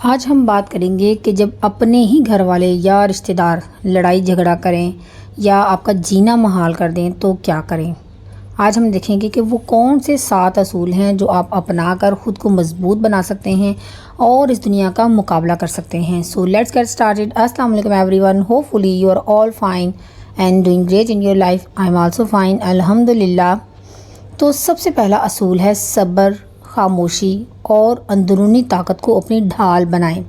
آج ہم بات کریں گے کہ جب اپنے ہی گھر والے یا رشتہ دار لڑائی جھگڑا کریں یا آپ کا جینا محال کر دیں تو کیا کریں۔ آج ہم دیکھیں گے کہ وہ کون سے 7 اصول ہیں جو آپ اپنا کر خود کو مضبوط بنا سکتے ہیں اور اس دنیا کا مقابلہ کر سکتے ہیں۔ So let's get started. السلام علیکم everyone, hopefully you are all fine and doing great in your life. I am also fine الحمد للہ۔ تو سب سے پہلا اصول ہے صبر، خاموشی اور اندرونی طاقت کو اپنی ڈھال بنائیں۔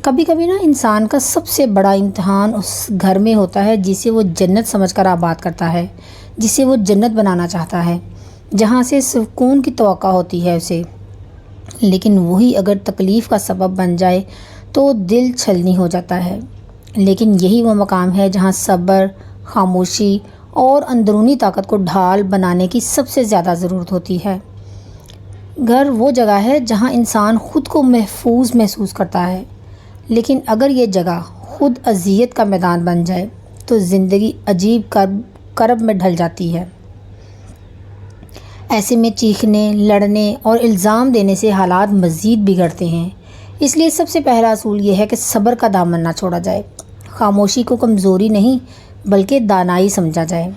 کبھی کبھی انسان کا سب سے بڑا امتحان اس گھر میں ہوتا ہے جسے وہ جنت سمجھ کر آباد کرتا ہے، جسے وہ جنت بنانا چاہتا ہے، جہاں سے سکون کی توقع ہوتی ہے اسے، لیکن وہی اگر تکلیف کا سبب بن جائے تو دل چھلنی ہو جاتا ہے۔ لیکن یہی وہ مقام ہے جہاں صبر، خاموشی اور اندرونی طاقت کو ڈھال بنانے کی سب سے زیادہ ضرورت ہوتی ہے۔ گھر وہ جگہ ہے جہاں انسان خود کو محفوظ محسوس کرتا ہے، لیکن اگر یہ جگہ خود اذیت کا میدان بن جائے تو زندگی عجیب کرب میں ڈھل جاتی ہے۔ ایسے میں چیخنے، لڑنے اور الزام دینے سے حالات مزید بگڑتے ہیں۔ اس لیے سب سے پہلا اصول یہ ہے کہ صبر کا دامن نہ چھوڑا جائے۔ خاموشی کو کمزوری نہیں بلکہ دانائی سمجھا جائے۔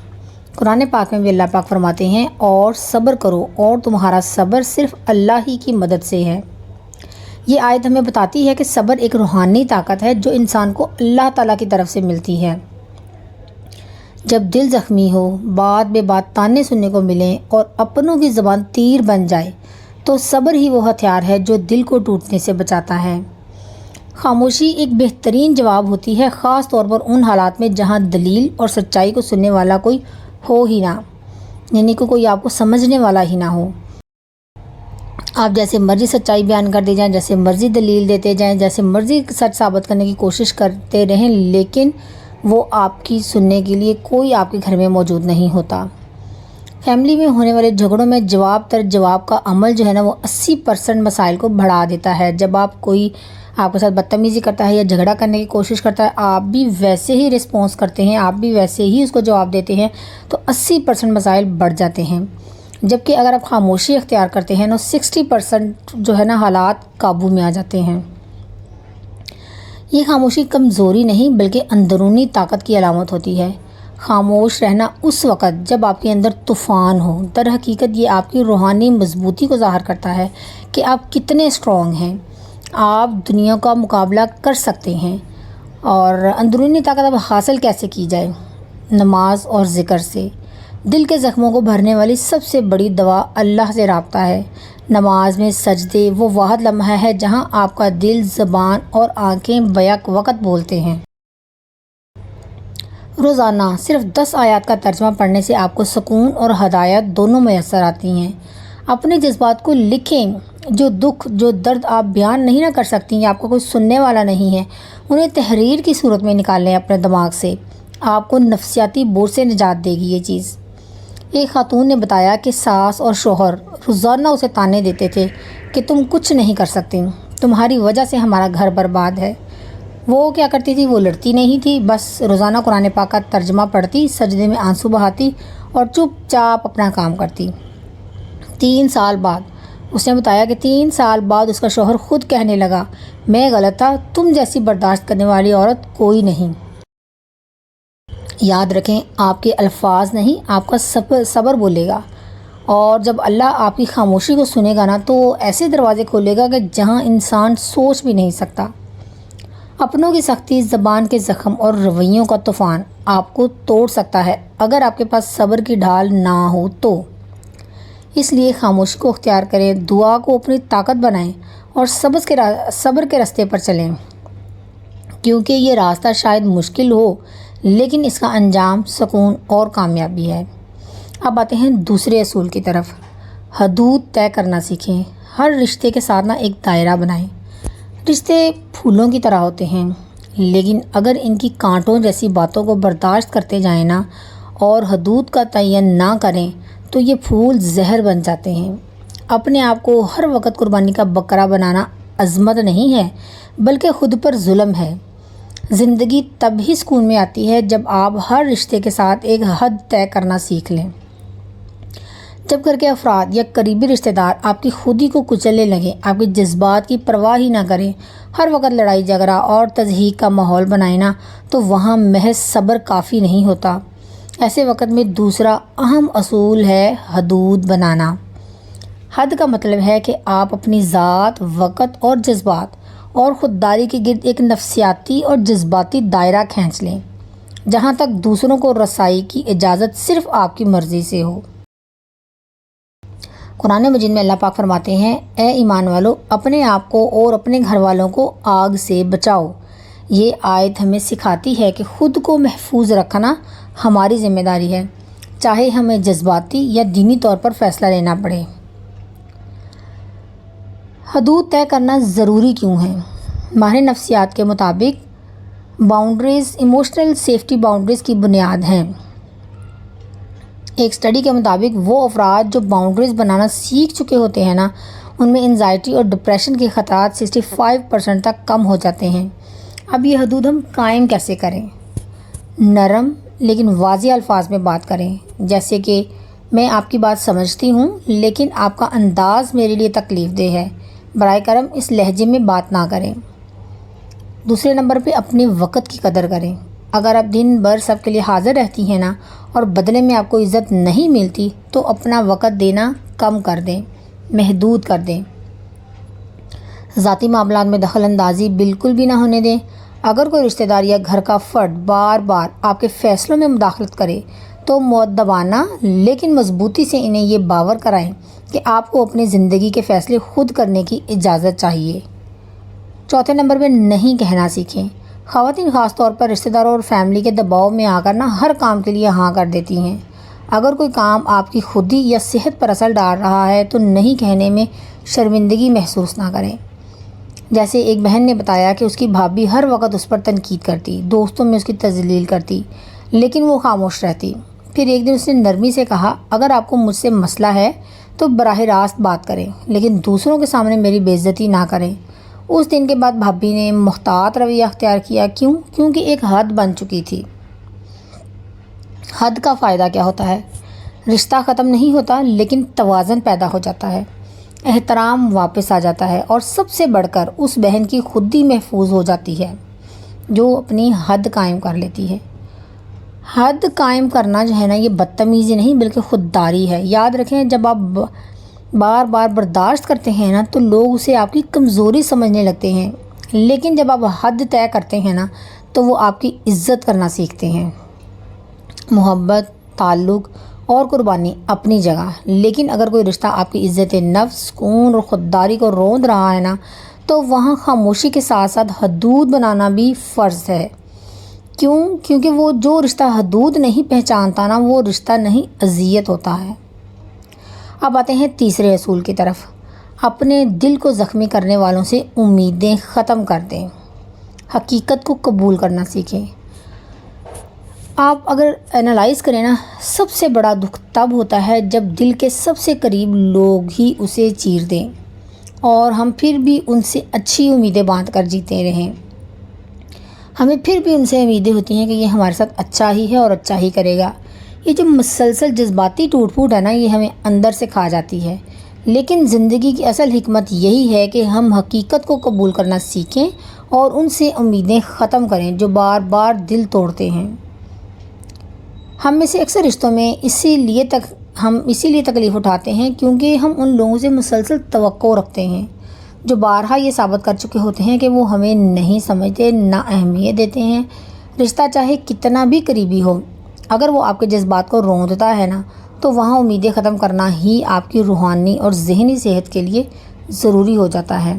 قرآن پاک میں بھی اللہ پاک فرماتے ہیں، اور صبر کرو اور تمہارا صبر صرف اللہ ہی کی مدد سے ہے۔ یہ آیت ہمیں بتاتی ہے کہ صبر ایک روحانی طاقت ہے جو انسان کو اللہ تعالیٰ کی طرف سے ملتی ہے۔ جب دل زخمی ہو، بات بے بات تانے سننے کو ملیں اور اپنوں کی زبان تیر بن جائے تو صبر ہی وہ ہتھیار ہے جو دل کو ٹوٹنے سے بچاتا ہے۔ خاموشی ایک بہترین جواب ہوتی ہے، خاص طور پر ان حالات میں جہاں دلیل اور سچائی کو سننے والا کوئی ہو ہی نہ، یعنی کہ کوئی آپ کو سمجھنے والا ہی نہ ہو۔ آپ جیسے مرضی سچائی بیان کر دے جائیں، جیسے مرضی دلیل دیتے جائیں، جیسے مرضی سچ ثابت کرنے کی کوشش کرتے رہیں، لیکن وہ آپ کی سننے کے لیے کوئی آپ کے گھر میں موجود نہیں ہوتا۔ فیملی میں ہونے والے جھگڑوں میں جواب تر جواب کا عمل جو ہے وہ 80% مسائل کو بڑھا دیتا ہے۔ جب کوئی آپ کے ساتھ بدتمیزی کرتا ہے یا جھگڑا کرنے کی کوشش کرتا ہے، آپ بھی ویسے ہی رسپانس کرتے ہیں، آپ بھی ویسے ہی اس کو جواب دیتے ہیں، تو 80% مسائل بڑھ جاتے ہیں۔ جبکہ اگر آپ خاموشی اختیار کرتے ہیں تو 60% جو ہے حالات قابو میں آ جاتے ہیں۔ یہ خاموشی کمزوری نہیں بلکہ اندرونی طاقت کی علامت ہوتی ہے۔ خاموش رہنا اس وقت جب آپ کے اندر طوفان ہو، در حقیقت یہ آپ کی روحانی مضبوطی کو ظاہر کرتا ہے کہ آپ کتنے اسٹرانگ ہیں، آپ دنیا کا مقابلہ کر سکتے ہیں۔ اور اندرونی طاقت اب حاصل کیسے کی جائے؟ نماز اور ذکر سے۔ دل کے زخموں کو بھرنے والی سب سے بڑی دوا اللہ سے رابطہ ہے۔ نماز میں سجدے وہ واحد لمحہ ہے جہاں آپ کا دل، زبان اور آنکھیں بیک وقت بولتے ہیں۔ روزانہ صرف 10 آیات کا ترجمہ پڑھنے سے آپ کو سکون اور ہدایت دونوں میسر آتی ہیں۔ اپنے جذبات کو لکھیں، جو دکھ، جو درد آپ بیان نہیں کر سکتی یا آپ کو کوئی سننے والا نہیں ہے، انہیں تحریر کی صورت میں نکال لیں اپنے دماغ سے۔ آپ کو نفسیاتی بوجھ سے نجات دے گی یہ چیز۔ ایک خاتون نے بتایا کہ ساس اور شوہر روزانہ اسے تانے دیتے تھے کہ تم کچھ نہیں کر سکتی، تمہاری وجہ سے ہمارا گھر برباد ہے۔ وہ کیا کرتی تھی؟ وہ لڑتی نہیں تھی، بس روزانہ قرآن پاک کا ترجمہ پڑھتی، سجدے میں آنسو بہاتی اور چپ چاپ اپنا کام کرتی۔ 3 سال بعد اس نے بتایا کہ 3 سال بعد اس کا شوہر خود کہنے لگا، میں غلط تھا، تم جیسی برداشت کرنے والی عورت کوئی نہیں۔ یاد رکھیں، آپ کے الفاظ نہیں، آپ کا صبر بولے گا۔ اور جب اللہ آپ کی خاموشی کو سنے گا تو ایسے دروازے کھولے گا کہ جہاں انسان سوچ بھی نہیں سکتا۔ اپنوں کی سختی، زبان کے زخم اور رویوں کا طوفان آپ کو توڑ سکتا ہے اگر آپ کے پاس صبر کی ڈھال نہ ہو تو۔ اس لیے خاموشی کو اختیار کریں، دعا کو اپنی طاقت بنائیں اور صبر کے راستے پر چلیں، کیونکہ یہ راستہ شاید مشکل ہو لیکن اس کا انجام سکون اور کامیابی ہے۔ اب آتے ہیں دوسرے اصول کی طرف۔ حدود طے کرنا سیکھیں۔ ہر رشتے کے ساتھ ایک دائرہ بنائیں۔ رشتے پھولوں کی طرح ہوتے ہیں، لیکن اگر ان کی کانٹوں جیسی باتوں کو برداشت کرتے جائیں اور حدود کا تعین نہ کریں تو یہ پھول زہر بن جاتے ہیں۔ اپنے آپ کو ہر وقت قربانی کا بکرا بنانا عظمت نہیں ہے بلکہ خود پر ظلم ہے۔ زندگی تب ہی سکون میں آتی ہے جب آپ ہر رشتے کے ساتھ ایک حد طے کرنا سیکھ لیں۔ جب گھر کے افراد یا قریبی رشتہ دار آپ کی خودی کو کچلنے لگیں، آپ کے جذبات کی پرواہ ہی نہ کریں، ہر وقت لڑائی جھگڑا اور تضحیک کا ماحول بنائیں نا، تو وہاں محض صبر کافی نہیں ہوتا۔ ایسے وقت میں دوسرا اہم اصول ہے حدود بنانا۔ حد کا مطلب ہے کہ آپ اپنی ذات، وقت اور جذبات اور خودداری کے گرد ایک نفسیاتی اور جذباتی دائرہ کھینچ لیں، جہاں تک دوسروں کو رسائی کی اجازت صرف آپ کی مرضی سے ہو۔ قرآن مجید میں اللہ پاک فرماتے ہیں، اے ایمان والو، اپنے آپ کو اور اپنے گھر والوں کو آگ سے بچاؤ۔ یہ آیت ہمیں سکھاتی ہے کہ خود کو محفوظ رکھنا ہماری ذمہ داری ہے، چاہے ہمیں جذباتی یا دینی طور پر فیصلہ لینا پڑے۔ حدود طے کرنا ضروری کیوں ہے؟ ماہر نفسیات کے مطابق باؤنڈریز ایموشنل سیفٹی باؤنڈریز کی بنیاد ہیں۔ ایک سٹڈی کے مطابق وہ افراد جو باؤنڈریز بنانا سیکھ چکے ہوتے ہیں نا، ان میں انزائٹی اور ڈپریشن کے خطرات 65% تک کم ہو جاتے ہیں۔ اب یہ حدود ہم قائم کیسے کریں؟ نرم لیکن واضح الفاظ میں بات کریں، جیسے کہ میں آپ کی بات سمجھتی ہوں لیکن آپ کا انداز میرے لیے تکلیف دہ ہے، برائے کرم اس لہجے میں بات نہ کریں۔ دوسرے نمبر پہ اپنے وقت کی قدر کریں۔ اگر آپ دن بھر سب کے لیے حاضر رہتی ہیں نا اور بدلے میں آپ کو عزت نہیں ملتی، تو اپنا وقت دینا کم کر دیں، محدود کر دیں۔ ذاتی معاملات میں دخل اندازی بالکل بھی نہ ہونے دیں۔ اگر کوئی رشتہ دار یا گھر کا فرد بار بار آپ کے فیصلوں میں مداخلت کرے تو مؤدبانہ لیکن مضبوطی سے انہیں یہ باور کرائیں کہ آپ کو اپنی زندگی کے فیصلے خود کرنے کی اجازت چاہیے۔ چوتھے نمبر پہ نہیں کہنا سیکھیں۔ خواتین خاص طور پر رشتہ داروں اور فیملی کے دباؤ میں آ کر ہر کام کے لیے ہاں کر دیتی ہیں۔ اگر کوئی کام آپ کی خودی یا صحت پر اثر ڈال رہا ہے تو نہیں کہنے میں شرمندگی محسوس نہ کریں۔ جیسے ایک بہن نے بتایا کہ اس کی بھابھی ہر وقت اس پر تنقید کرتی، دوستوں میں اس کی تذلیل کرتی، لیکن وہ خاموش رہتی۔ پھر ایک دن اس نے نرمی سے کہا، اگر آپ کو مجھ سے مسئلہ ہے تو براہ راست بات کریں، لیکن دوسروں کے سامنے میری بے عزتی نہ کریں۔ اس دن کے بعد بھابھی نے محتاط رویہ اختیار کیا۔ کیونکہ ایک حد بن چکی تھی۔ حد کا فائدہ کیا ہوتا ہے؟ رشتہ ختم نہیں ہوتا لیکن توازن پیدا ہو جاتا ہے، احترام واپس آ جاتا ہے، اور سب سے بڑھ کر اس بہن کی خودی محفوظ ہو جاتی ہے جو اپنی حد قائم کر لیتی ہے۔ حد قائم کرنا جو ہے نا، یہ بدتمیزی نہیں بلکہ خودداری ہے۔ یاد رکھیں، جب آپ بار بار برداشت کرتے ہیں نا تو لوگ اسے آپ کی کمزوری سمجھنے لگتے ہیں، لیکن جب آپ حد طے کرتے ہیں نا تو وہ آپ کی عزت کرنا سیکھتے ہیں۔ محبت، تعلق اور قربانی اپنی جگہ، لیکن اگر کوئی رشتہ آپ کی عزت نفس، سکون اور خودداری کو روند رہا ہے نا، تو وہاں خاموشی کے ساتھ ساتھ حدود بنانا بھی فرض ہے۔ کیونکہ وہ جو رشتہ حدود نہیں پہچانتا نا، وہ رشتہ نہیں، اذیت ہوتا ہے۔ اب آتے ہیں تیسرے اصول کی طرف۔ اپنے دل کو زخمی کرنے والوں سے امیدیں ختم کر دیں، حقیقت کو قبول کرنا سیکھیں۔ آپ اگر انالائز کریں نا، سب سے بڑا دکھ تب ہوتا ہے جب دل کے سب سے قریب لوگ ہی اسے چیر دیں اور ہم پھر بھی ان سے اچھی امیدیں باندھ کر جیتے رہیں۔ ہمیں پھر بھی ان سے امیدیں ہوتی ہیں کہ یہ ہمارے ساتھ اچھا ہی ہے اور اچھا ہی کرے گا۔ یہ جو مسلسل جذباتی ٹوٹ پھوٹ ہے نا، یہ ہمیں اندر سے کھا جاتی ہے۔ لیکن زندگی کی اصل حکمت یہی ہے کہ ہم حقیقت کو قبول کرنا سیکھیں اور ان سے امیدیں ختم کریں جو بار بار دل توڑتے ہیں۔ ہم میں سے اکثر رشتوں میں اسی لیے تکلیف اٹھاتے ہیں کیونکہ ہم ان لوگوں سے مسلسل توقع رکھتے ہیں جو بارہا یہ ثابت کر چکے ہوتے ہیں کہ وہ ہمیں نہیں سمجھتے، نہ اہمیت دیتے ہیں۔ رشتہ چاہے کتنا بھی قریبی ہو، اگر وہ آپ کے جذبات کو روندتا ہے نا، تو وہاں امیدیں ختم کرنا ہی آپ کی روحانی اور ذہنی صحت کے لیے ضروری ہو جاتا ہے۔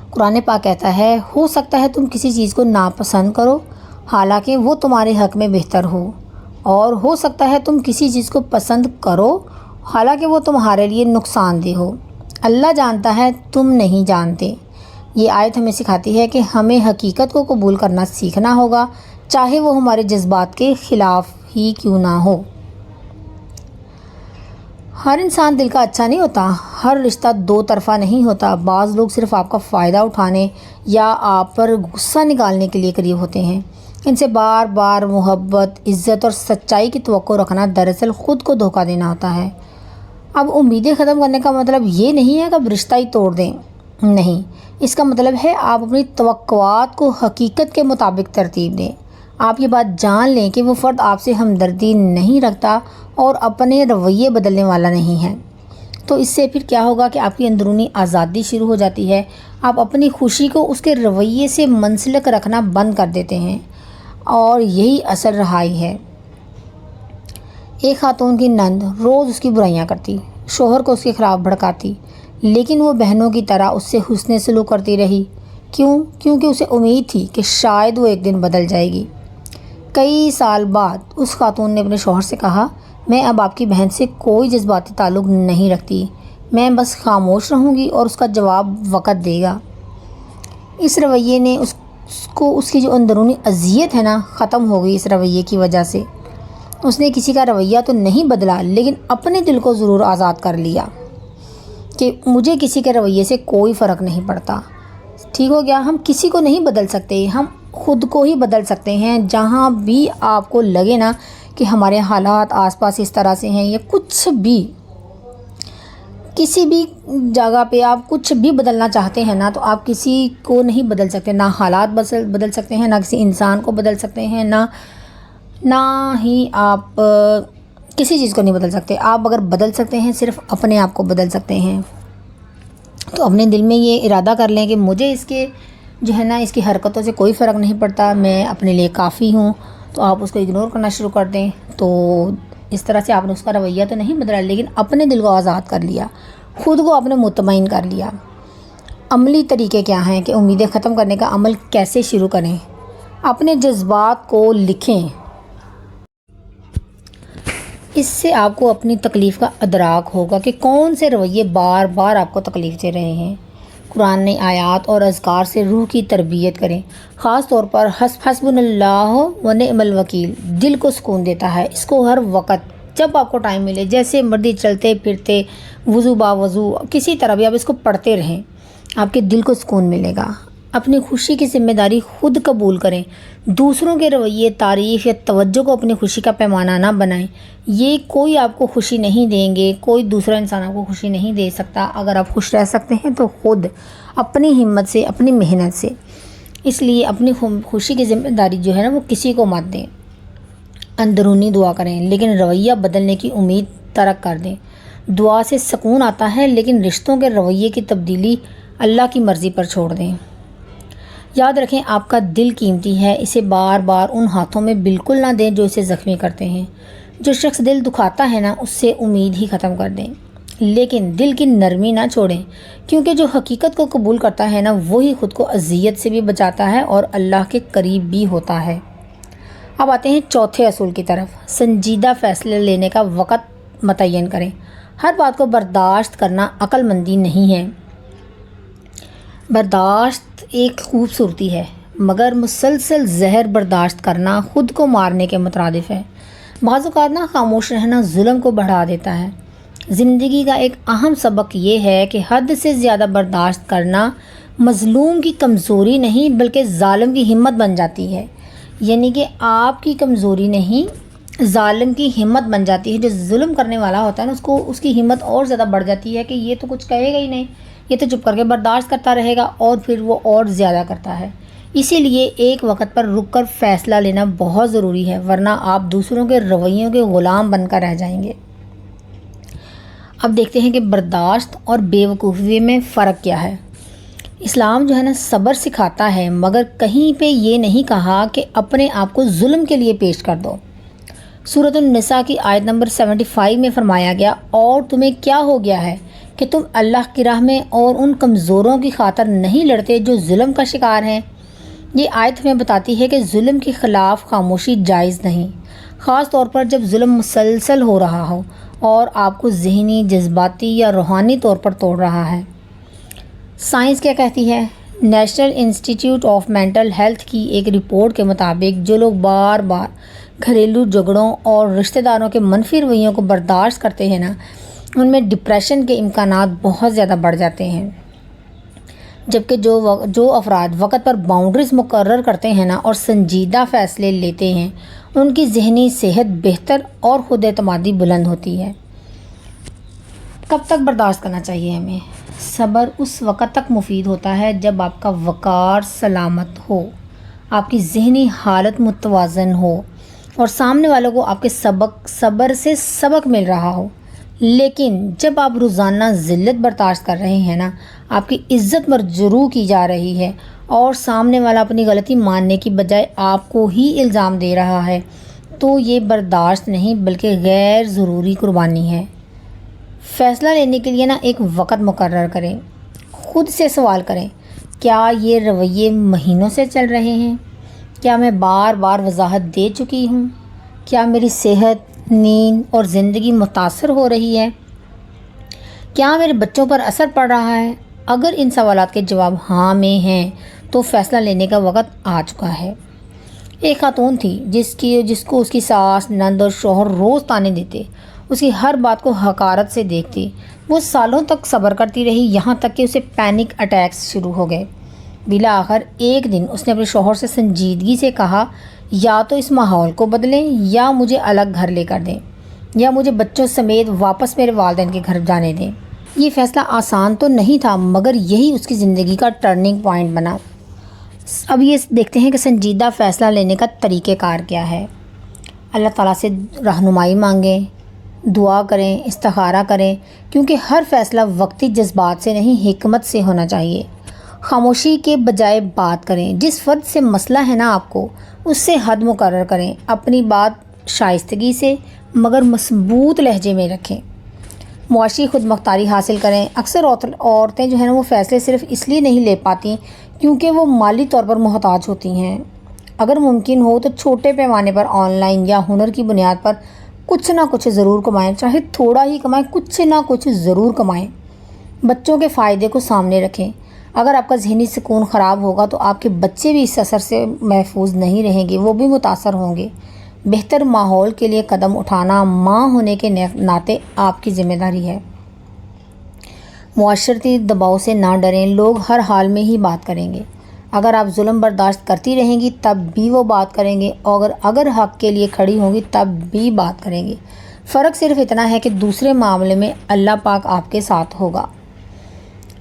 قرآن پاک کہتا ہے، ہو سکتا ہے تم کسی چیز کو ناپسند کرو حالانکہ وہ تمہارے حق میں بہتر ہو، اور ہو سکتا ہے تم کسی چیز کو پسند کرو حالانکہ وہ تمہارے لیے نقصان دہ ہو۔ اللہ جانتا ہے، تم نہیں جانتے۔ یہ آیت ہمیں سکھاتی ہے کہ ہمیں حقیقت کو قبول کرنا سیکھنا ہوگا، چاہے وہ ہمارے جذبات کے خلاف ہی کیوں نہ ہو۔ ہر انسان دل کا اچھا نہیں ہوتا، ہر رشتہ دو طرفہ نہیں ہوتا۔ بعض لوگ صرف آپ کا فائدہ اٹھانے یا آپ پر غصہ نکالنے کے لیے قریب ہوتے ہیں، ان سے بار بار محبت، عزت اور سچائی کی توقع رکھنا دراصل خود کو دھوکہ دینا ہوتا ہے۔ اب امیدیں ختم کرنے کا مطلب یہ نہیں ہے کہ اب رشتہ ہی توڑ دیں، نہیں، اس کا مطلب ہے آپ اپنی توقعات کو حقیقت کے مطابق ترتیب دیں۔ آپ یہ بات جان لیں کہ وہ فرد آپ سے ہمدردی نہیں رکھتا اور اپنے رویے بدلنے والا نہیں ہے۔ تو اس سے پھر کیا ہوگا کہ آپ کی اندرونی آزادی شروع ہو جاتی ہے، آپ اپنی خوشی کو اس کے رویے سے منسلک رکھنا بند کر دیتے ہیں، اور یہی اصل رہائی ہے۔ ایک خاتون کی نند روز اس کی برائیاں کرتی، شوہر کو اس کے خلاف بھڑکاتی، لیکن وہ بہنوں کی طرح اس سے حسن سلوک کرتی رہی۔ کیونکہ اسے امید تھی کہ شاید وہ ایک دن بدل جائے گی۔ کئی سال بعد اس خاتون نے اپنے شوہر سے کہا، میں اب آپ کی بہن سے کوئی جذباتی تعلق نہیں رکھتی، میں بس خاموش رہوں گی اور اس کا جواب وقت دے گا۔ اس رویے نے اس کی جو اندرونی اذیت ہے نا، ختم ہو گئی۔ اس رویے کی وجہ سے اس نے کسی کا رویہ تو نہیں بدلا، لیکن اپنے دل کو ضرور آزاد کر لیا کہ مجھے کسی کے رویے سے کوئی فرق نہیں پڑتا۔ ٹھیک ہو گیا، ہم کسی کو نہیں بدل سکتے، ہم خود کو ہی بدل سکتے ہیں۔ جہاں بھی آپ کو لگے نا کہ ہمارے حالات آس پاس اس طرح سے ہیں، یا کچھ بھی، کسی بھی جگہ پہ آپ کچھ بھی بدلنا چاہتے ہیں نا، تو آپ کسی کو نہیں بدل سکتے، نہ حالات بدل سکتے ہیں، نہ کسی انسان کو بدل سکتے ہیں، نہ ہی آپ کسی چیز کو نہیں بدل سکتے۔ آپ اگر بدل سکتے ہیں صرف اپنے آپ کو بدل سکتے ہیں۔ تو اپنے دل میں یہ ارادہ کر لیں کہ مجھے اس کے جو ہے نا، اس کی حرکتوں سے کوئی فرق نہیں پڑتا، میں اپنے لیے کافی ہوں۔ تو آپ اس کو اگنور کرنا شروع کر دیں۔ تو اس طرح سے آپ نے اس کا رویہ تو نہیں بدلا، لیکن اپنے دل کو آزاد کر لیا، خود کو اپنے مطمئن کر لیا۔ عملی طریقے کیا ہیں کہ امیدیں ختم کرنے کا عمل کیسے شروع کریں؟ اپنے جذبات کو لکھیں۔ اس سے آپ کو اپنی تکلیف کا ادراک ہوگا کہ کون سے رویے بار بار آپ کو تکلیف دے رہے ہیں۔ قرآن نے آیات اور اذکار سے روح کی تربیت کریں، خاص طور پر حسبنا اللہ و نعم الوکیل دل کو سکون دیتا ہے۔ اس کو ہر وقت جب آپ کو ٹائم ملے، جیسے مرضی چلتے پھرتے، وضو با وضو، کسی طرح بھی آپ اس کو پڑھتے رہیں، آپ کے دل کو سکون ملے گا۔ اپنی خوشی کی ذمہ داری خود قبول کریں، دوسروں کے رویے، تعریف یا توجہ کو اپنی خوشی کا پیمانہ نہ بنائیں۔ یہ کوئی آپ کو خوشی نہیں دیں گے، کوئی دوسرا انسان آپ کو خوشی نہیں دے سکتا۔ اگر آپ خوش رہ سکتے ہیں تو خود اپنی ہمت سے، اپنی محنت سے۔ اس لیے اپنی خوشی کی ذمہ داری جو ہے نا، وہ کسی کو مت دیں۔ اندرونی دعا کریں، لیکن رویہ بدلنے کی امید ترک کر دیں۔ دعا سے سکون آتا ہے، لیکن رشتوں کے رویے کی تبدیلی اللہ کی مرضی پر چھوڑ دیں۔ یاد رکھیں، آپ کا دل قیمتی ہے، اسے بار بار ان ہاتھوں میں بالکل نہ دیں جو اسے زخمی کرتے ہیں۔ جو شخص دل دکھاتا ہے نا، اس سے امید ہی ختم کر دیں، لیکن دل کی نرمی نہ چھوڑیں، کیونکہ جو حقیقت کو قبول کرتا ہے نا، وہی خود کو اذیت سے بھی بچاتا ہے اور اللہ کے قریب بھی ہوتا ہے۔ اب آتے ہیں چوتھے اصول کی طرف۔ سنجیدہ فیصلے لینے کا وقت متعین کریں۔ ہر بات کو برداشت کرنا عقل مندی نہیں ہے۔ برداشت ایک خوبصورتی ہے، مگر مسلسل زہر برداشت کرنا خود کو مارنے کے مترادف ہے۔ بعض اوقات نا خاموش رہنا ظلم کو بڑھا دیتا ہے۔ زندگی کا ایک اہم سبق یہ ہے کہ حد سے زیادہ برداشت کرنا مظلوم کی کمزوری نہیں، بلکہ ظالم کی ہمت بن جاتی ہے۔ یعنی کہ آپ کی کمزوری نہیں، ظالم کی ہمت بن جاتی ہے۔ جو ظلم کرنے والا ہوتا ہے نا، اس کی ہمت اور زیادہ بڑھ جاتی ہے کہ یہ تو کچھ کہے گا ہی نہیں، یہ تو چپ کر کے برداشت کرتا رہے گا، اور پھر وہ اور زیادہ کرتا ہے۔ اسی لیے ایک وقت پر رک کر فیصلہ لینا بہت ضروری ہے، ورنہ آپ دوسروں کے رویوں کے غلام بن کر رہ جائیں گے۔ اب دیکھتے ہیں کہ برداشت اور بے وقوفی میں فرق کیا ہے۔ اسلام جو ہے نا، صبر سکھاتا ہے، مگر کہیں پہ یہ نہیں کہا کہ اپنے آپ کو ظلم کے لیے پیش کر دو۔ سورۃ النساء کی آیت نمبر 75 میں فرمایا گیا، اور تمہیں کیا ہو گیا ہے کہ تم اللہ کی راہ میں اور ان کمزوروں کی خاطر نہیں لڑتے جو ظلم کا شکار ہیں۔ یہ آیت ہمیں بتاتی ہے کہ ظلم کے خلاف خاموشی جائز نہیں، خاص طور پر جب ظلم مسلسل ہو رہا ہو اور آپ کو ذہنی، جذباتی یا روحانی طور پر توڑ رہا ہے۔ سائنس کیا کہتی ہے؟ National institute of mental health کی ایک رپورٹ کے مطابق جو لوگ بار بار گھریلو جھگڑوں اور رشتہ داروں کے منفی رویوں کو برداشت کرتے ہیں نا، ان میں ڈپریشن کے امکانات بہت زیادہ بڑھ جاتے ہیں۔ جبکہ جو افراد وقت پر باؤنڈریز مقرر کرتے ہیں نا اور سنجیدہ فیصلے لیتے ہیں ان کی ذہنی صحت بہتر اور خود اعتمادی بلند ہوتی ہے۔ کب تک برداشت کرنا چاہیے ہمیں؟ صبر اس وقت تک مفید ہوتا ہے جب آپ کا وقار سلامت ہو، آپ کی ذہنی حالت متوازن ہو اور سامنے والوں کو آپ کے صبر سے سبق مل رہا ہو۔ لیکن جب آپ روزانہ ذلت برداشت کر رہے ہیں نا، آپ کی عزت مرجو کی جا رہی ہے اور سامنے والا اپنی غلطی ماننے کی بجائے آپ کو ہی الزام دے رہا ہے، تو یہ برداشت نہیں بلکہ غیر ضروری قربانی ہے۔ فیصلہ لینے کے لیے نا ایک وقت مقرر کریں، خود سے سوال کریں، کیا یہ رویے مہینوں سے چل رہے ہیں؟ کیا میں بار بار وضاحت دے چکی ہوں؟ کیا میری صحت، نیند اور زندگی متاثر ہو رہی ہے؟ کیا میرے بچوں پر اثر پڑ رہا ہے؟ اگر ان سوالات کے جواب ہاں میں ہیں تو فیصلہ لینے کا وقت آ چکا ہے۔ ایک خاتون تھی جس کو اس کی ساس، نند اور شوہر روز طعنے دیتے، اس کی ہر بات کو حقارت سے دیکھتی۔ وہ سالوں تک صبر کرتی رہی، یہاں تک کہ اسے پینک اٹیکس شروع ہو گئے۔ بالآخر ایک دن اس نے اپنے شوہر سے سنجیدگی سے کہا، یا تو اس ماحول کو بدلیں یا مجھے الگ گھر لے کر دیں، یا مجھے بچوں سمیت واپس میرے والدین کے گھر جانے دیں۔ یہ فیصلہ آسان تو نہیں تھا، مگر یہی اس کی زندگی کا ٹرننگ پوائنٹ بنا۔ اب یہ دیکھتے ہیں کہ سنجیدہ فیصلہ لینے کا طریقہ کار کیا ہے۔ اللہ تعالیٰ سے رہنمائی مانگیں، دعا کریں، استخارہ کریں، کیونکہ ہر فیصلہ وقتی جذبات سے نہیں حکمت سے ہونا چاہیے۔ خاموشی کے بجائے بات کریں، جس فرد سے مسئلہ ہے نا آپ کو، اس سے حد مقرر کریں، اپنی بات شائستگی سے مگر مضبوط لہجے میں رکھیں۔ معاشی خود مختاری حاصل کریں۔ اکثر عورتیں جو ہیں نا وہ فیصلے صرف اس لیے نہیں لے پاتی کیونکہ وہ مالی طور پر محتاج ہوتی ہیں۔ اگر ممکن ہو تو چھوٹے پیمانے پر آن لائن یا ہنر کی بنیاد پر کچھ نہ کچھ ضرور کمائیں، چاہے تھوڑا ہی کمائیں، کچھ نہ کچھ ضرور کمائیں۔ بچوں کے فائدے کو سامنے رکھیں۔ اگر آپ کا ذہنی سکون خراب ہوگا تو آپ کے بچے بھی اس اثر سے محفوظ نہیں رہیں گے، وہ بھی متاثر ہوں گے۔ بہتر ماحول کے لیے قدم اٹھانا ماں ہونے کے ناطے آپ کی ذمہ داری ہے۔ معاشرتی دباؤ سے نہ ڈریں، لوگ ہر حال میں ہی بات کریں گے۔ اگر آپ ظلم برداشت کرتی رہیں گی تب بھی وہ بات کریں گے، اور اگر حق کے لیے کھڑی ہوں گی تب بھی بات کریں گے۔ فرق صرف اتنا ہے کہ دوسرے معاملے میں اللہ پاک آپ کے ساتھ ہوگا۔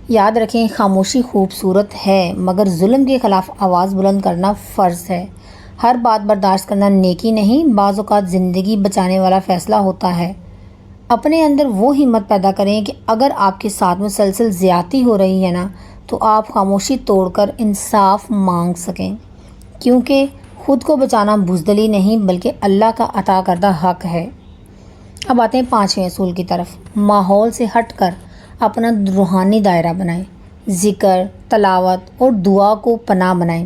یاد رکھیں، خاموشی خوبصورت ہے مگر ظلم کے خلاف آواز بلند کرنا فرض ہے۔ ہر بات برداشت کرنا نیکی نہیں، بعض اوقات زندگی بچانے والا فیصلہ ہوتا ہے۔ اپنے اندر وہ ہمت پیدا کریں کہ اگر آپ کے ساتھ مسلسل زیادتی ہو رہی ہے نا تو آپ خاموشی توڑ کر انصاف مانگ سکیں، کیونکہ خود کو بچانا بزدلی نہیں بلکہ اللہ کا عطا کردہ حق ہے۔ اب آتے ہیں 5ویں اصول کی طرف۔ ماحول سے ہٹ کر اپنا روحانی دائرہ بنائیں، ذکر، تلاوت اور دعا کو پناہ بنائیں۔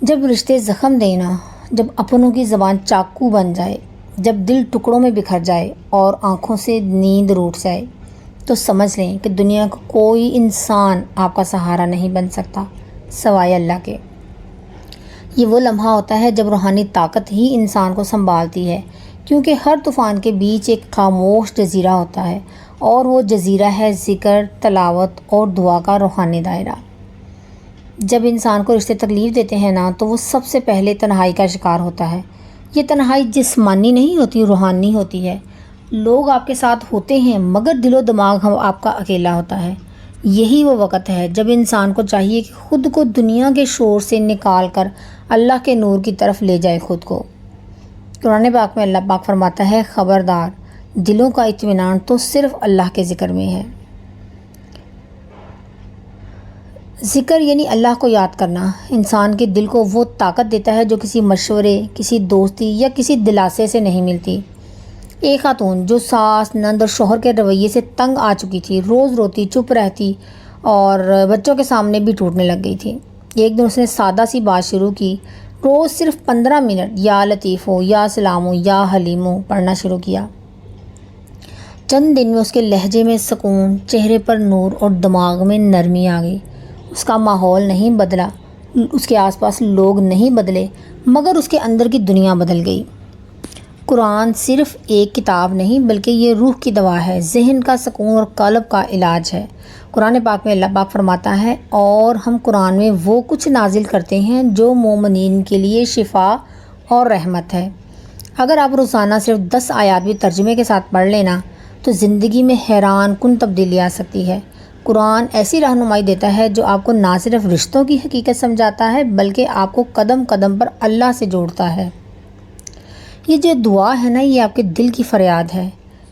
جب رشتے زخم دینا، جب اپنوں کی زبان چاقو بن جائے، جب دل ٹکڑوں میں بکھر جائے اور آنکھوں سے نیند روٹ جائے، تو سمجھ لیں کہ دنیا کا کوئی انسان آپ کا سہارا نہیں بن سکتا سوائے اللہ کے۔ یہ وہ لمحہ ہوتا ہے جب روحانی طاقت ہی انسان کو سنبھالتی ہے، کیونکہ ہر طوفان کے بیچ ایک خاموش جزیرہ ہوتا ہے، اور وہ جزیرہ ہے ذکر، تلاوت اور دعا کا روحانی دائرہ۔ جب انسان کو رشتے تکلیف دیتے ہیں نا تو وہ سب سے پہلے تنہائی کا شکار ہوتا ہے۔ یہ تنہائی جسمانی نہیں ہوتی، روحانی ہوتی ہے۔ لوگ آپ کے ساتھ ہوتے ہیں مگر دل و دماغ آپ کا اکیلا ہوتا ہے۔ یہی وہ وقت ہے جب انسان کو چاہیے کہ خود کو دنیا کے شور سے نکال کر اللہ کے نور کی طرف لے جائے خود کو۔ قرآن پاک میں اللہ پاک فرماتا ہے، خبردار، دلوں کا اطمینان تو صرف اللہ کے ذکر میں ہے۔ ذکر یعنی اللہ کو یاد کرنا انسان کے دل کو وہ طاقت دیتا ہے جو کسی مشورے، کسی دوستی یا کسی دلاسے سے نہیں ملتی۔ ایک خاتون جو ساس، نند اور شوہر کے رویے سے تنگ آ چکی تھی، روز روتی، چپ رہتی اور بچوں کے سامنے بھی ٹوٹنے لگ گئی تھی۔ ایک دن اس نے سادہ سی بات شروع کی، روز صرف 15 منٹ یا لطیف ہو، یا سلام ہو، یا حلیم ہو پڑھنا شروع کیا۔ چند دن میں اس کے لہجے میں سکون، چہرے پر نور اور دماغ میں نرمی آ گئی۔ اس کا ماحول نہیں بدلا، اس کے آس پاس لوگ نہیں بدلے، مگر اس کے اندر کی دنیا بدل گئی۔ قرآن صرف ایک کتاب نہیں بلکہ یہ روح کی دوا ہے، ذہن کا سکون اور قلب کا علاج ہے۔ قرآن پاک میں اللہ پاک فرماتا ہے، اور ہم قرآن میں وہ کچھ نازل کرتے ہیں جو مومنین کے لیے شفا اور رحمت ہے۔ اگر آپ روزانہ صرف 10 آیات بھی ترجمے کے ساتھ پڑھ لینا تو زندگی میں حیران کن تبدیلی آ سکتی ہے۔ قرآن ایسی رہنمائی دیتا ہے جو آپ کو نہ صرف رشتوں کی حقیقت سمجھاتا ہے بلکہ آپ کو قدم قدم پر اللہ سے جوڑتا ہے۔ یہ جو دعا ہے نا، یہ آپ کے دل کی فریاد ہے۔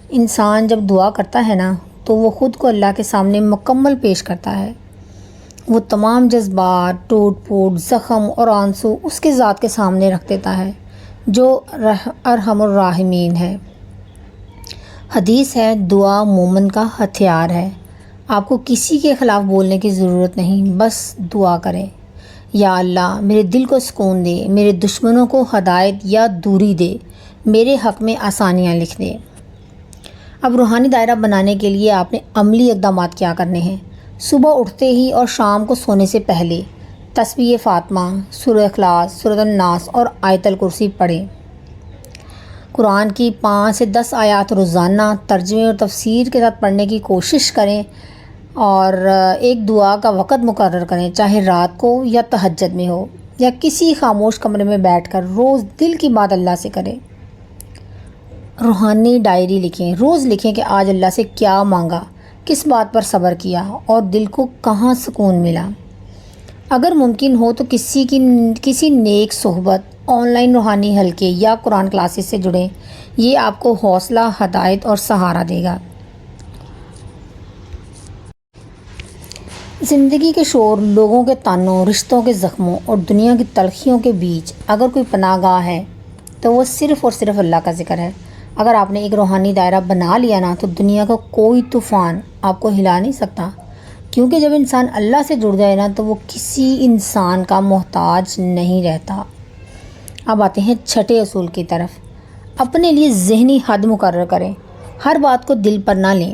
انسان جب دعا کرتا ہے نا تو وہ خود کو اللہ کے سامنے مکمل پیش کرتا ہے۔ وہ تمام جذبات، ٹوٹ پھوٹ، زخم اور آنسو اس کے ذات کے سامنے رکھ دیتا ہے جو ارحم الراحمین ہے۔ حدیث ہے، دعا مومن کا ہتھیار ہے۔ آپ کو کسی کے خلاف بولنے کی ضرورت نہیں، بس دعا کریں۔ یا اللہ میرے دل کو سکون دے، میرے دشمنوں کو ہدایت یا دوری دے، میرے حق میں آسانیاں لکھ دے۔ اب روحانی دائرہ بنانے کے لیے آپ نے عملی اقدامات کیا کرنے ہیں۔ صبح اٹھتے ہی اور شام کو سونے سے پہلے تسبیح فاطمہ، سورہ اخلاص، سورۃ الناس اور آیت الکرسی پڑھیں۔ قرآن کی 5 سے 10 آیات روزانہ ترجمے اور تفسیر کے ساتھ پڑھنے کی کوشش کریں، اور ایک دعا کا وقت مقرر کریں، چاہے رات کو یا تہجد میں ہو یا کسی خاموش کمرے میں بیٹھ کر روز دل کی بات اللہ سے کریں۔ روحانی ڈائری لکھیں، روز لکھیں کہ آج اللہ سے کیا مانگا، کس بات پر صبر کیا اور دل کو کہاں سکون ملا۔ اگر ممکن ہو تو کسی نیک صحبت، آن لائن روحانی حلقے یا قرآن کلاسز سے جڑیں، یہ آپ کو حوصلہ، ہدایت اور سہارا دے گا۔ زندگی کے شور، لوگوں کے تانوں، رشتوں کے زخموں اور دنیا کی تلخیوں کے بیچ اگر کوئی پناہ گاہ ہے تو وہ صرف اور صرف اللہ کا ذکر ہے۔ اگر آپ نے ایک روحانی دائرہ بنا لیا نا تو دنیا کا کوئی طوفان آپ کو ہلا نہیں سکتا، کیونکہ جب انسان اللہ سے جڑ جائے نا تو وہ کسی انسان کا محتاج نہیں رہتا۔ اب آتے ہیں چھٹے اصول کی طرف۔ اپنے لیے ذہنی حد مقرر کریں، ہر بات کو دل پر نہ لیں۔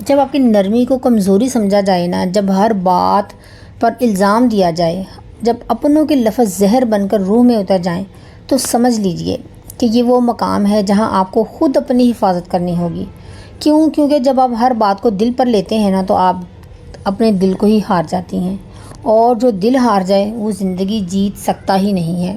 جب آپ کی نرمی کو کمزوری سمجھا جائے نا، جب ہر بات پر الزام دیا جائے، جب اپنوں کے لفظ زہر بن کر روح میں اتر جائیں تو سمجھ لیجئے کہ یہ وہ مقام ہے جہاں آپ کو خود اپنی حفاظت کرنی ہوگی۔ کیونکہ جب آپ ہر بات کو دل پر لیتے ہیں نا تو آپ اپنے دل کو ہی ہار جاتی ہیں، اور جو دل ہار جائے وہ زندگی جیت سکتا ہی نہیں ہے۔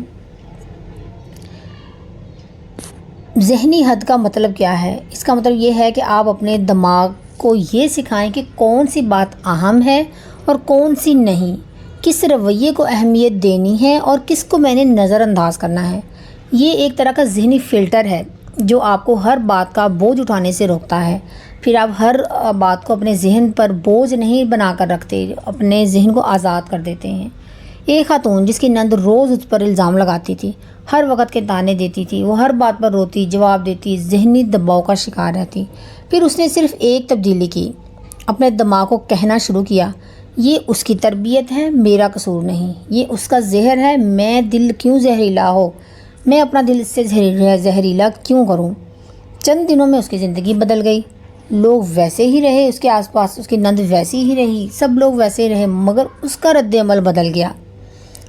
ذہنی حد کا مطلب کیا ہے؟ اس کا مطلب یہ ہے کہ آپ اپنے دماغ کو یہ سکھائیں کہ کون سی بات اہم ہے اور کون سی نہیں، کس رویے کو اہمیت دینی ہے اور کس کو میں نے نظر انداز کرنا ہے۔ یہ ایک طرح کا ذہنی فلٹر ہے جو آپ کو ہر بات کا بوجھ اٹھانے سے روکتا ہے۔ پھر آپ ہر بات کو اپنے ذہن پر بوجھ نہیں بنا کر رکھتے، اپنے ذہن کو آزاد کر دیتے ہیں۔ ایک خاتون جس کی نند روز اس پر الزام لگاتی تھی، ہر وقت کے تانے دیتی تھی، وہ ہر بات پر روتی، جواب دیتی، ذہنی دباؤ کا شکار رہتی۔ پھر اس نے صرف ایک تبدیلی کی، اپنے دماغ کو کہنا شروع کیا، یہ اس کی تربیت ہے، میرا قصور نہیں، یہ اس کا زہر ہے، میں دل کیوں زہریلا ہو، میں اپنا دل اس سے زہریلا کیوں کروں۔ چند دنوں میں اس کی زندگی بدل گئی، لوگ ویسے ہی رہے، اس کے آس پاس اس کی نند ویسی ہی رہی، سب لوگ ویسے ہی رہے، مگر اس کا رد عمل بدل گیا۔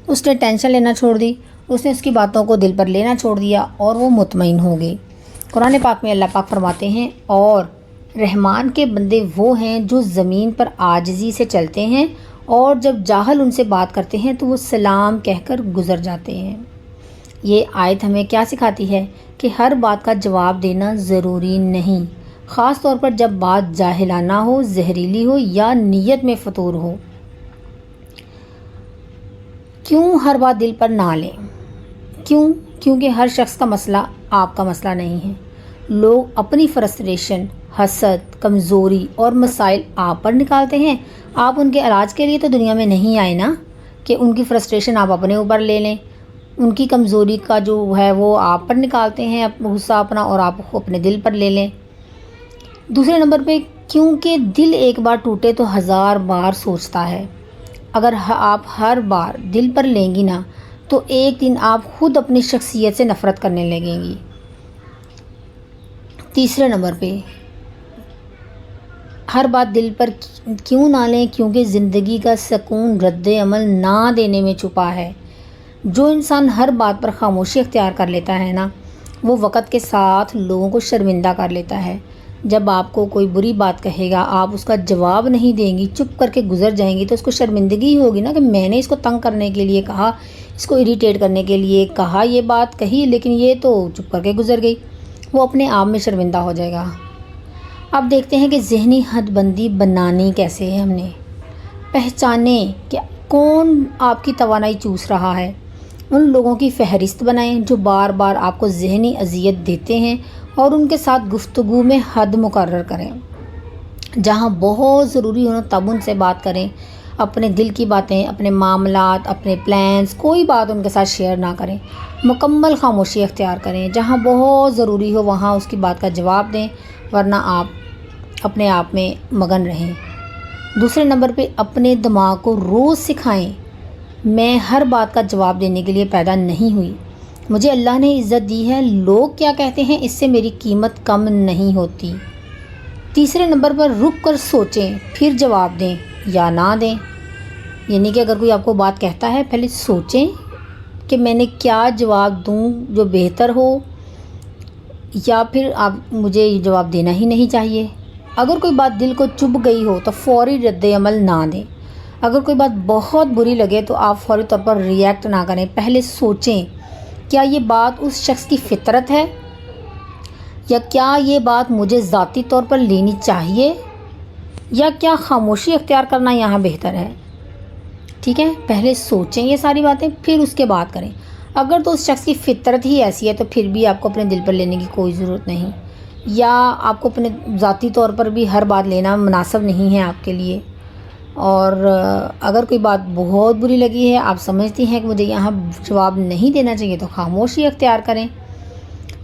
اس نے ٹینشن لینا چھوڑ دی، اس نے اس کی باتوں کو دل پر لینا چھوڑ دیا اور وہ مطمئن ہو گئی۔ قرآن پاک میں اللہ پاک فرماتے ہیں، اور رحمان کے بندے وہ ہیں جو زمین پر عاجزی سے چلتے ہیں، اور جب جاہل ان سے بات کرتے ہیں تو وہ سلام کہہ کر گزر جاتے ہیں۔ یہ آیت ہمیں کیا سکھاتی ہے کہ ہر بات کا جواب دینا ضروری نہیں، خاص طور پر جب بات جاہلانہ ہو، زہریلی ہو یا نیت میں فطور ہو۔ کیوں ہر بات دل پر نہ لیں؟ کیونکہ ہر شخص کا مسئلہ آپ کا مسئلہ نہیں ہے۔ لوگ اپنی فرسٹریشن، حسد، کمزوری اور مسائل آپ پر نکالتے ہیں۔ آپ ان کے علاج کے لیے تو دنیا میں نہیں آئے نا کہ ان کی فرسٹریشن آپ اپنے اوپر لے لیں۔ ان کی کمزوری کا جو ہے وہ آپ پر نکالتے ہیں، غصہ اپنا، اور آپ کو اپنے دل پر لے لیں۔ دوسرے نمبر پہ، کیونکہ دل ایک بار ٹوٹے تو 1000 بار سوچتا ہے۔ اگر آپ ہر بار دل پر لیں گی نا تو ایک دن آپ خود اپنی شخصیت سے نفرت کرنے لگیں گی۔ تیسرے نمبر پہ، ہر بات دل پر کیوں نہ لیں؟ کیونکہ زندگی کا سکون رد عمل نہ دینے میں چھپا ہے۔ جو انسان ہر بات پر خاموشی اختیار کر لیتا ہے نا، وہ وقت کے ساتھ لوگوں کو شرمندہ کر لیتا ہے۔ جب آپ کو کوئی بری بات کہے گا، آپ اس کا جواب نہیں دیں گی، چپ کر کے گزر جائیں گی، تو اس کو شرمندگی ہوگی نا کہ میں نے اس کو تنگ کرنے کے لیے کہا، اس کو اریٹیٹ کرنے کے لیے کہا، یہ بات کہی، لیکن یہ تو چپ کر کے گزر گئی۔ وہ اپنے آپ میں شرمندہ ہو جائے گا۔ اب دیکھتے ہیں کہ ذہنی حد بندی بنانی کیسے ہے۔ ہم نے پہچانیں کہ کون آپ کی توانائی چوس رہا ہے۔ ان لوگوں کی فہرست بنائیں جو بار بار آپ کو ذہنی اذیت دیتے ہیں، اور ان کے ساتھ گفتگو میں حد مقرر کریں۔ جہاں بہت ضروری ہو تب ان سے بات کریں۔ اپنے دل کی باتیں، اپنے معاملات، اپنے پلانز، کوئی بات ان کے ساتھ شیئر نہ کریں۔ مکمل خاموشی اختیار کریں۔ جہاں بہت ضروری ہو وہاں اس کی بات کا جواب دیں، ورنہ آپ اپنے آپ میں مگن رہیں۔ دوسرے نمبر پہ اپنے دماغ کو روز سکھائیں، میں ہر بات کا جواب دینے کے لیے پیدا نہیں ہوئی، مجھے اللہ نے عزت دی ہے، لوگ کیا کہتے ہیں اس سے میری قیمت کم نہیں ہوتی۔ تیسرے نمبر پر رک کر سوچیں، پھر جواب دیں یا نہ دیں۔ یعنی کہ اگر کوئی آپ کو بات کہتا ہے، پہلے سوچیں کہ میں نے کیا جواب دوں جو بہتر ہو، یا پھر آپ مجھے یہ جواب دینا ہی نہیں چاہیے۔ اگر کوئی بات دل کو چبھ گئی ہو تو فوری رد عمل نہ دیں۔ اگر کوئی بات بہت بری لگے تو آپ فوری طور پر ریئیکٹ نہ کریں، پہلے سوچیں کیا یہ بات اس شخص کی فطرت ہے، یا کیا یہ بات مجھے ذاتی طور پر لینی چاہیے، یا کیا خاموشی اختیار کرنا یہاں بہتر ہے۔ ٹھیک ہے، پہلے سوچیں یہ ساری باتیں، پھر اس کے بعد کریں۔ اگر تو اس شخص کی فطرت ہی ایسی ہے تو پھر بھی آپ کو اپنے دل پر لینے کی کوئی ضرورت نہیں، یا آپ کو اپنے ذاتی طور پر بھی ہر بات لینا مناسب نہیں ہے آپ کے لیے۔ اور اگر کوئی بات بہت بری لگی ہے، آپ سمجھتی ہیں کہ مجھے یہاں جواب نہیں دینا چاہیے، تو خاموشی اختیار کریں۔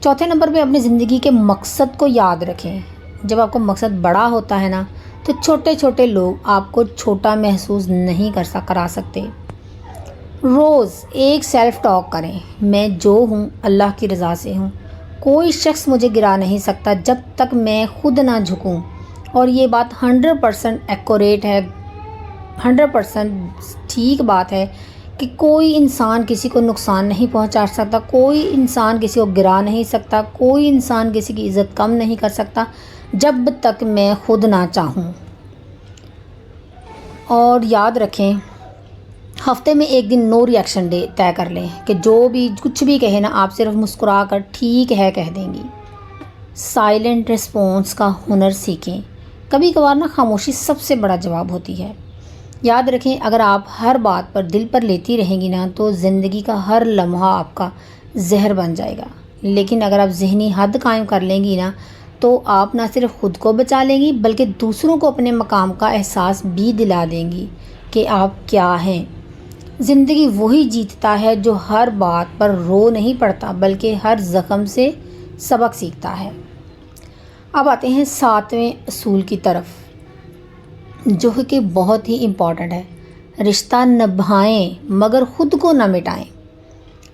چوتھے نمبر پہ اپنی زندگی کے مقصد کو یاد رکھیں۔ جب آپ کا مقصد بڑا ہوتا ہے نا، تو چھوٹے چھوٹے لوگ آپ کو چھوٹا محسوس نہیں کرا سکتے۔ روز ایک سیلف ٹاک کریں، میں جو ہوں اللہ کی رضا سے ہوں، کوئی شخص مجھے گرا نہیں سکتا جب تک میں خود نہ جھکوں۔ اور یہ بات 100% ایکوریٹ ہے، 100% ٹھیک بات ہے کہ کوئی انسان کسی کو نقصان نہیں پہنچا سکتا، کوئی انسان کسی کو گرا نہیں سکتا، کوئی انسان کسی کی عزت کم نہیں کر سکتا جب تک میں خود نہ چاہوں۔ اور یاد رکھیں، ہفتے میں ایک دن نو ریئیکشن ڈے طے کر لیں کہ جو بھی کچھ بھی کہے نا، آپ صرف مسکرا کر ٹھیک ہے کہہ دیں گی۔ سائلنٹ رسپانس کا ہنر سیکھیں۔ کبھی کبھار نا خاموشی سب سے بڑا جواب ہوتی ہے۔ یاد رکھیں، اگر آپ ہر بات پر دل پر لیتی رہیں گی نا، تو زندگی کا ہر لمحہ آپ کا زہر بن جائے گا۔ لیکن اگر آپ ذہنی حد قائم کر لیں گی نا، تو آپ نہ صرف خود کو بچا لیں گی بلکہ دوسروں کو اپنے مقام کا احساس بھی دلا دیں گی کہ آپ کیا ہیں۔ زندگی وہی جیتتا ہے جو ہر بات پر رو نہیں پڑتا بلکہ ہر زخم سے سبق سیکھتا ہے۔ اب آتے ہیں 7ویں اصول کی طرف، جو کہ بہت ہی امپورٹنٹ ہے۔ رشتہ نبھائیں مگر خود کو نہ مٹائیں۔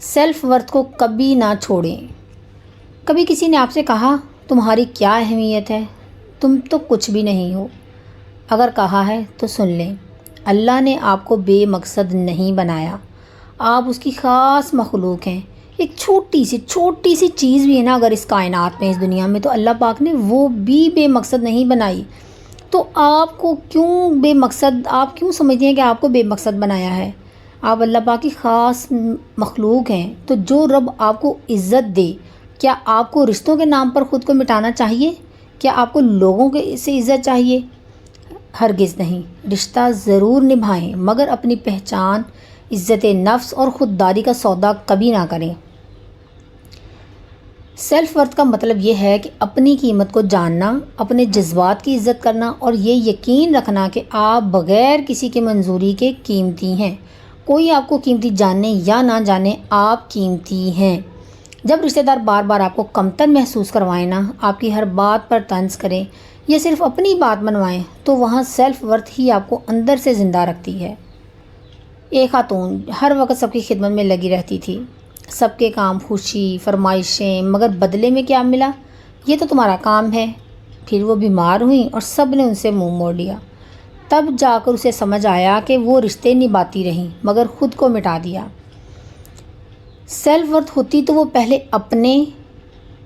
سیلف ورتھ کو کبھی نہ چھوڑیں۔ کبھی کسی نے آپ سے کہا تمہاری کیا اہمیت ہے، تم تو کچھ بھی نہیں ہو۔ اگر کہا ہے تو سن لیں، اللہ نے آپ کو بے مقصد نہیں بنایا، آپ اس کی خاص مخلوق ہیں۔ ایک چھوٹی سی چیز بھی ہے نا اگر اس کائنات میں، اس دنیا میں، تو اللہ پاک نے وہ بھی بے مقصد نہیں بنائی۔ تو آپ کو کیوں بے مقصد، آپ کیوں سمجھتے ہیں کہ آپ کو بے مقصد بنایا ہے؟ آپ اللہ پاک کی خاص مخلوق ہیں۔ تو جو رب آپ کو عزت دے، کیا آپ کو رشتوں کے نام پر خود کو مٹانا چاہیے؟ کیا آپ کو لوگوں سے عزت چاہیے؟ ہرگز نہیں۔ رشتہ ضرور نبھائیں مگر اپنی پہچان، عزت نفس اور خودداری کا سودا کبھی نہ کریں۔ سیلف ورتھ کا مطلب یہ ہے کہ اپنی قیمت کو جاننا، اپنے جذبات کی عزت کرنا، اور یہ یقین رکھنا کہ آپ بغیر کسی کی منظوری کے قیمتی ہیں۔ کوئی آپ کو قیمتی جانے یا نہ جانے، آپ قیمتی ہیں۔ جب رشتہ دار بار بار آپ کو کمتر محسوس کروائیں نا، آپ کی ہر بات پر طنز کریں یا صرف اپنی بات منوائیں، تو وہاں سیلف ورتھ ہی آپ کو اندر سے زندہ رکھتی ہے۔ ایک خاتون ہر وقت سب کی خدمت میں لگی رہتی تھی، سب کے کام، خوشی، فرمائشیں، مگر بدلے میں کیا ملا؟ یہ تو تمہارا کام ہے۔ پھر وہ بیمار ہوئیں اور سب نے ان سے منہ موڑ لیا۔ تب جا کر اسے سمجھ آیا کہ وہ رشتے نبھاتی رہیں مگر خود کو مٹا دیا۔ سیلف ورتھ ہوتی تو وہ پہلے اپنے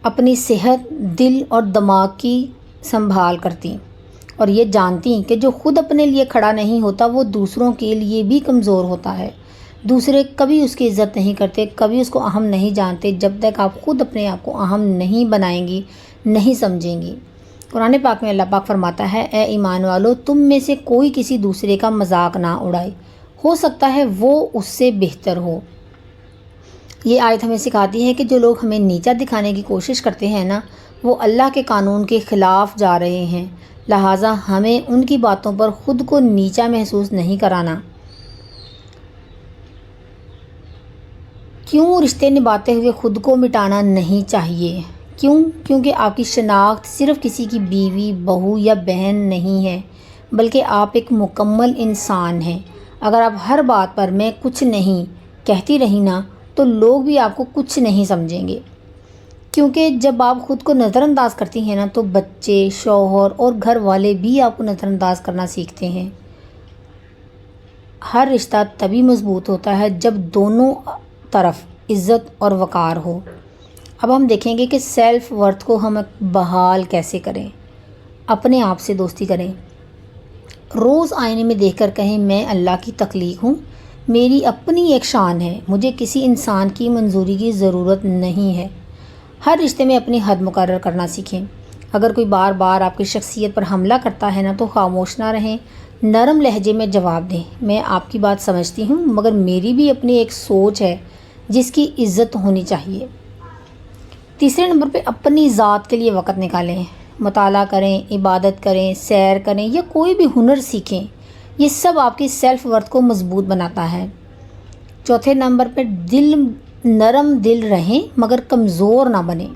اپنی صحت، دل اور دماغ کی سنبھال کرتیں اور یہ جانتی کہ جو خود اپنے لیے کھڑا نہیں ہوتا وہ دوسروں کے لیے بھی کمزور ہوتا ہے۔ دوسرے کبھی اس کی عزت نہیں کرتے، کبھی اس کو اہم نہیں جانتے جب تک آپ خود اپنے آپ کو اہم نہیں بنائیں گی، نہیں سمجھیں گی۔ قرآن پاک میں اللہ پاک فرماتا ہے، اے ایمان والو، تم میں سے کوئی کسی دوسرے کا مذاق نہ اڑائے، ہو سکتا ہے وہ اس سے بہتر ہو۔ یہ آیت ہمیں سکھاتی ہے کہ جو لوگ ہمیں نیچا دکھانے کی کوشش کرتے ہیں نا، وہ اللہ کے قانون کے خلاف جا رہے ہیں، لہٰذا ہمیں ان کی باتوں پر خود کو نیچا محسوس نہیں کرانا۔ کیوں رشتے نبھاتے ہوئے خود کو مٹانا نہیں چاہیے؟ کیونکہ آپ کی شناخت صرف کسی کی بیوی، بہو یا بہن نہیں ہے، بلکہ آپ ایک مکمل انسان ہیں۔ اگر آپ ہر بات پر میں کچھ نہیں کہتی رہی نا تو لوگ بھی آپ کو کچھ نہیں سمجھیں گے، کیونکہ جب آپ خود کو نظر انداز کرتی ہیں نا تو بچے، شوہر اور گھر والے بھی آپ کو نظر انداز کرنا سیکھتے ہیں۔ ہر رشتہ تبھی مضبوط ہوتا ہے جب دونوں طرف عزت اور وقار ہو۔ اب ہم دیکھیں گے کہ سیلف ورتھ کو ہم بحال کیسے کریں۔ اپنے آپ سے دوستی کریں۔ روز آئینے میں دیکھ کر کہیں، میں اللہ کی تخلیق ہوں، میری اپنی ایک شان ہے، مجھے کسی انسان کی منظوری کی ضرورت نہیں ہے۔ ہر رشتے میں اپنی حد مقرر کرنا سیکھیں۔ اگر کوئی بار بار آپ کی شخصیت پر حملہ کرتا ہے نا تو خاموش نہ رہیں، نرم لہجے میں جواب دیں، میں آپ کی بات سمجھتی ہوں مگر میری بھی اپنی ایک سوچ ہے جس کی عزت ہونی چاہیے۔ تیسرے نمبر پہ اپنی ذات کے لیے وقت نکالیں، مطالعہ کریں، عبادت کریں، سیر کریں یا کوئی بھی ہنر سیکھیں، یہ سب آپ کی سیلف ورتھ کو مضبوط بناتا ہے۔ چوتھے نمبر پہ نرم دل رہیں مگر کمزور نہ بنیں۔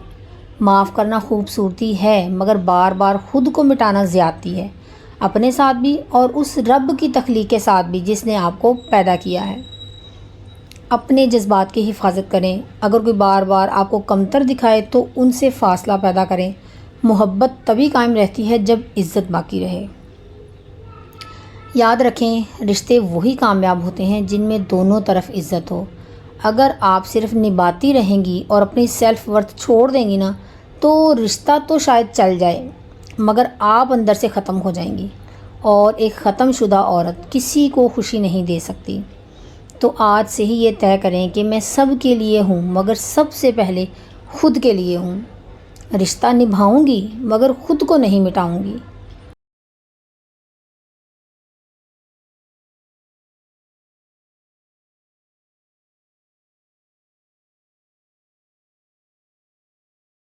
معاف کرنا خوبصورتی ہے مگر بار بار خود کو مٹانا زیادتی ہے، اپنے ساتھ بھی اور اس رب کی تخلیق کے ساتھ بھی جس نے آپ کو پیدا کیا ہے۔ اپنے جذبات کی حفاظت کریں، اگر کوئی بار بار آپ کو کمتر دکھائے تو ان سے فاصلہ پیدا کریں۔ محبت تبھی قائم رہتی ہے جب عزت باقی رہے۔ یاد رکھیں، رشتے وہی کامیاب ہوتے ہیں جن میں دونوں طرف عزت ہو۔ اگر آپ صرف نبھاتی رہیں گی اور اپنی سیلف ورتھ چھوڑ دیں گی نا تو رشتہ تو شاید چل جائے مگر آپ اندر سے ختم ہو جائیں گی، اور ایک ختم شدہ عورت کسی کو خوشی نہیں دے سکتی۔ تو آج سے ہی یہ طے کریں کہ میں سب کے لیے ہوں مگر سب سے پہلے خود کے لیے ہوں۔ رشتہ نبھاؤں گی مگر خود کو نہیں مٹاؤں گی۔